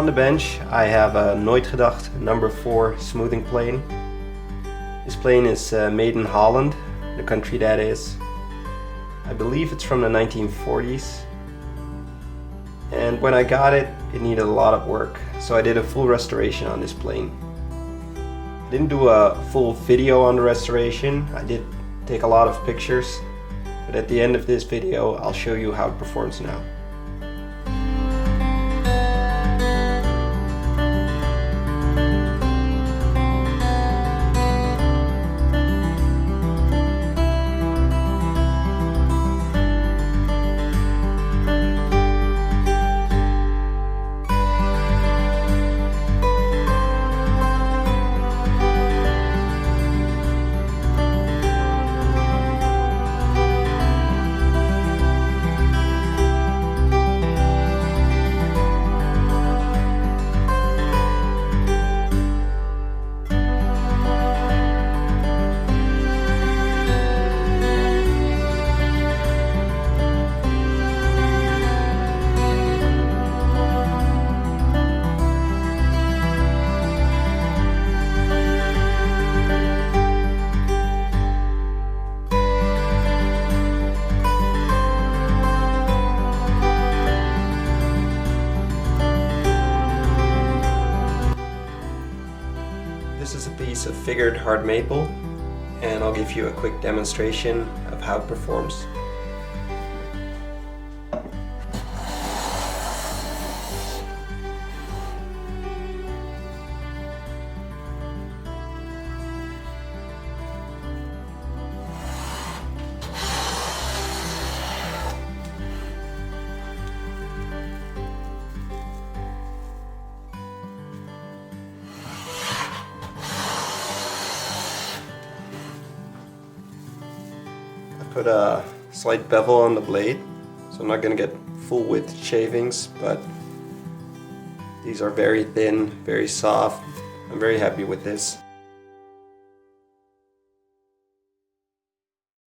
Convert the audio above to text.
On the bench I have a Nooitgedagt No. 4 smoothing plane. This plane is made in Holland, the country that is. I believe it's from the 1940s. And when I got it, it needed a lot of work, so I did a full restoration on this plane. I didn't do a full video on the restoration. I did take a lot of pictures, but at the end of this video I'll show you how it performs now. This is a piece of figured hard maple, and I'll give you a quick demonstration of how it performs. Put a slight bevel on the blade, so I'm not going to get full width shavings, but these are very thin, very soft. I'm very happy with this.